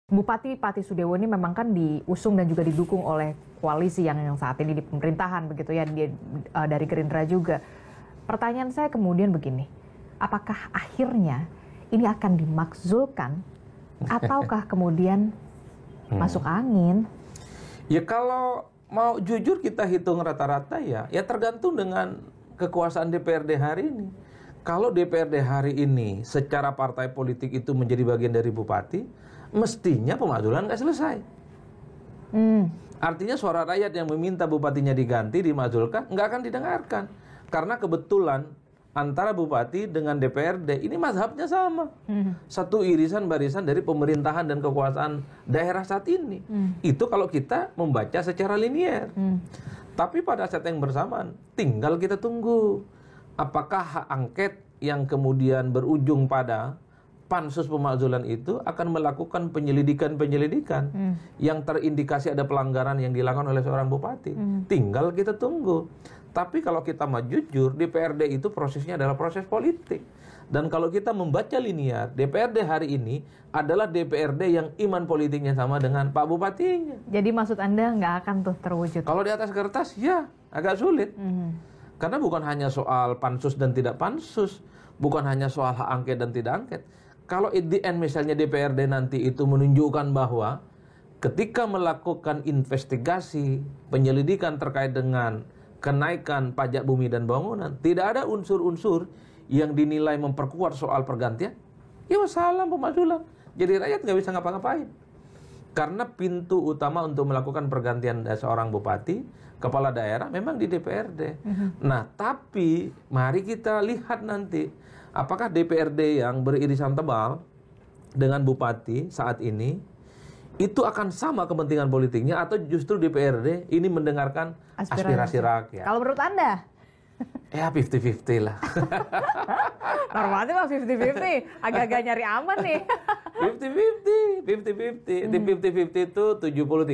Bupati Pati Sudewo ini memang kan diusung dan juga didukung oleh koalisi yang saat ini di pemerintahan begitu ya, dari Gerindra juga. Pertanyaan saya kemudian begini, apakah akhirnya ini akan dimakzulkan ataukah kemudian masuk angin? Ya kalau mau jujur kita hitung rata-rata ya tergantung dengan kekuasaan DPRD hari ini. Kalau DPRD hari ini secara partai politik itu menjadi bagian dari bupati, mestinya pemakzulan nggak selesai. Artinya suara rakyat yang meminta bupatinya diganti, dimakzulkan, nggak akan didengarkan. Karena kebetulan antara bupati dengan DPRD ini mazhabnya sama. Satu irisan barisan dari pemerintahan dan kekuasaan daerah saat ini. Itu kalau kita membaca secara linier. Tapi pada saat yang bersamaan, tinggal kita tunggu. Apakah hak angket yang kemudian berujung pada pansus pemakzulan itu akan melakukan penyelidikan yang terindikasi ada pelanggaran yang dilakukan oleh seorang bupati. Tinggal kita tunggu. Tapi kalau kita mau jujur, DPRD itu prosesnya adalah proses politik. Dan kalau kita membaca linear, DPRD hari ini adalah DPRD yang iman politiknya sama dengan Pak Bupatinya. Jadi maksud Anda nggak akan tuh terwujud? Kalau di atas kertas, ya agak sulit. Karena bukan hanya soal pansus dan tidak pansus, bukan hanya soal hak angket dan tidak angket. Kalau at the end misalnya DPRD nanti itu menunjukkan bahwa ketika melakukan investigasi, penyelidikan terkait dengan kenaikan pajak bumi dan bangunan, tidak ada unsur-unsur yang dinilai memperkuat soal pergantian, ya wassalam pemakzulan. Jadi rakyat nggak bisa ngapa-ngapain. Karena pintu utama untuk melakukan pergantian seorang bupati, kepala daerah memang di DPRD. Nah, tapi mari kita lihat nanti apakah DPRD yang beririsan tebal dengan bupati saat ini itu akan sama kepentingan politiknya atau justru DPRD ini mendengarkan aspirasi rakyat. Kalau menurut Anda? Ya 50-50 lah. Normalnya mah 50-50, agak-agak nyari aman nih. 50-50. Di 50-50 itu 70-30.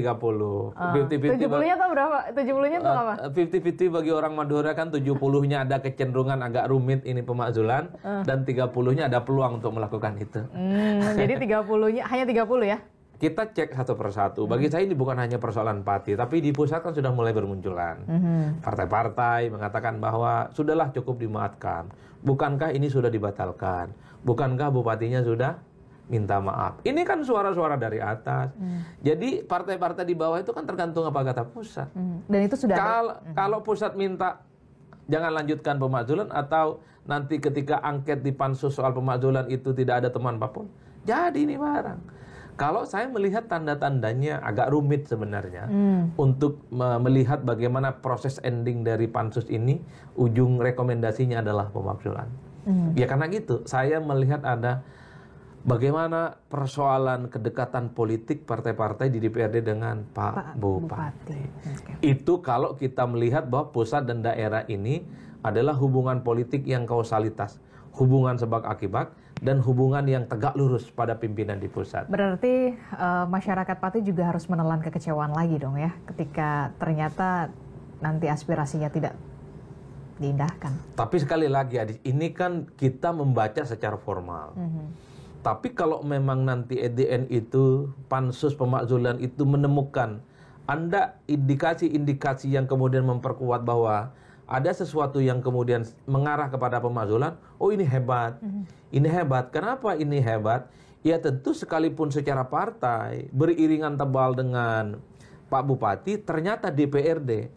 70-nya tuh berapa? 70-nya tuh apa? 50-50 bagi orang Madura kan 70-nya ada kecenderungan agak rumit ini pemakzulan, dan 30-nya ada peluang untuk melakukan itu. Jadi 30-nya, hanya 30 ya? Kita cek satu persatu. Bagi saya ini bukan hanya persoalan Pati, tapi di pusat kan sudah mulai bermunculan. Partai-partai mengatakan bahwa sudahlah cukup dimaafkan. Bukankah ini sudah dibatalkan? Bukankah bupatinya sudah minta maaf? Ini kan suara-suara dari atas. Jadi partai-partai di bawah itu kan tergantung apa kata pusat. Dan itu sudah kalau pusat minta jangan lanjutkan pemakzulan, atau nanti ketika angket di pansus soal pemakzulan itu tidak ada teman apapun, jadi ini barang. Kalau saya melihat tanda-tandanya agak rumit sebenarnya untuk melihat bagaimana proses ending dari pansus ini, ujung rekomendasinya adalah pemakzulan. Ya karena gitu, saya melihat ada bagaimana persoalan kedekatan politik partai-partai di DPRD dengan Pak Bupati. Itu kalau kita melihat bahwa pusat dan daerah ini adalah hubungan politik yang kausalitas, hubungan sebab akibat, dan hubungan yang tegak lurus pada pimpinan di pusat. Berarti masyarakat Pati juga harus menelan kekecewaan lagi dong ya, ketika ternyata nanti aspirasinya tidak diindahkan. Tapi sekali lagi Adis, ini kan kita membaca secara formal. Tapi kalau memang nanti at the end itu pansus pemakzulan itu menemukan ada indikasi-indikasi yang kemudian memperkuat bahwa ada sesuatu yang kemudian mengarah kepada pemakzulan, oh ini hebat. Ini hebat. Kenapa ini hebat? Ya tentu sekalipun secara partai beriringan tebal dengan Pak Bupati, ternyata DPRD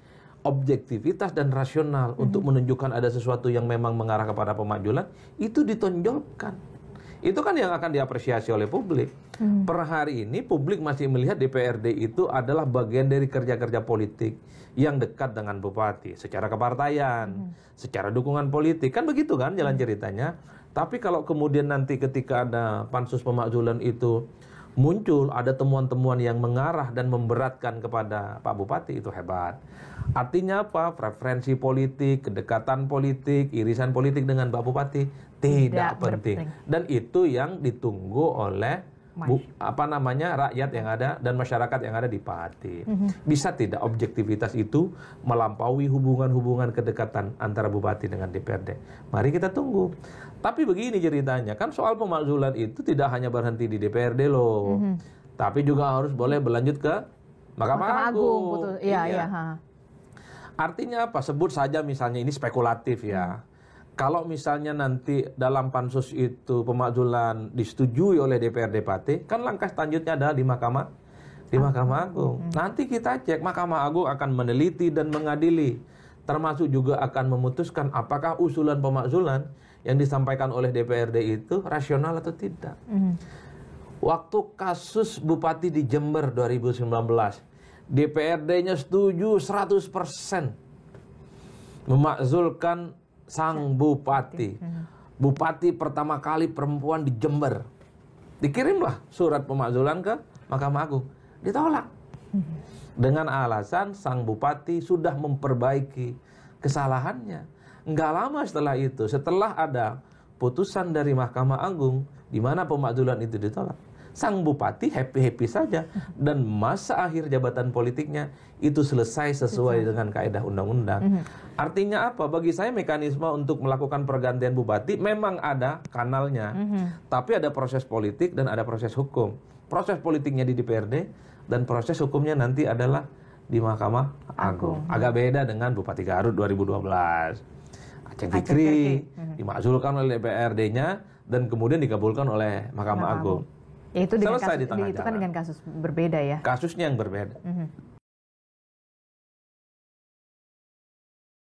objektivitas dan rasional untuk menunjukkan ada sesuatu yang memang mengarah kepada pemakzulan itu ditonjolkan. Itu kan yang akan diapresiasi oleh publik. Per hari ini publik masih melihat DPRD itu adalah bagian dari kerja-kerja politik yang dekat dengan bupati secara kepartaian, secara dukungan politik. Kan begitu kan jalan ceritanya. Tapi kalau kemudian nanti ketika ada pansus pemakzulan itu muncul, ada temuan-temuan yang mengarah dan memberatkan kepada Pak Bupati, itu hebat. Artinya apa? Preferensi politik, kedekatan politik, irisan politik dengan Pak Bupati tidak penting. Dan itu yang ditunggu oleh rakyat yang ada dan masyarakat yang ada di Pati. Bisa tidak objektivitas itu melampaui hubungan-hubungan kedekatan antara bupati dengan DPRD? Mari kita tunggu. Tapi begini ceritanya, kan soal pemakzulan itu tidak hanya berhenti di DPRD loh. Tapi juga harus boleh berlanjut ke Mahkamah Agung. Betul. Iya. Artinya apa? Sebut saja misalnya ini spekulatif ya. Kalau misalnya nanti dalam pansus itu pemakzulan disetujui oleh DPRD Pati, kan langkah selanjutnya adalah di Mahkamah Agung. Nanti kita cek, Mahkamah Agung akan meneliti dan mengadili, termasuk juga akan memutuskan apakah usulan pemakzulan yang disampaikan oleh DPRD itu rasional atau tidak. Waktu kasus Bupati di Jember 2019, DPRD-nya setuju 100% memakzulkan sang bupati. Bupati pertama kali perempuan di Jember. Dikirimlah surat pemakzulan ke Mahkamah Agung. Ditolak. Dengan alasan sang bupati sudah memperbaiki kesalahannya. Enggak lama setelah itu, setelah ada putusan dari Mahkamah Agung di mana pemakzulan itu ditolak, sang bupati happy-happy saja dan masa akhir jabatan politiknya itu selesai sesuai dengan kaedah undang-undang. Artinya apa? Bagi saya mekanisme untuk melakukan pergantian bupati memang ada kanalnya. Tapi ada proses politik dan ada proses hukum. Proses politiknya di DPRD dan proses hukumnya nanti adalah di Mahkamah Agung. Agak beda dengan Bupati Garut 2012. Aceh Fikri dimakzulkan oleh DPRD-nya dan kemudian dikabulkan oleh Mahkamah Agung. Ya, itu dengan selesai kasus, di tengah itu kan jalan. dengan kasus berbeda ya. Kasusnya yang berbeda.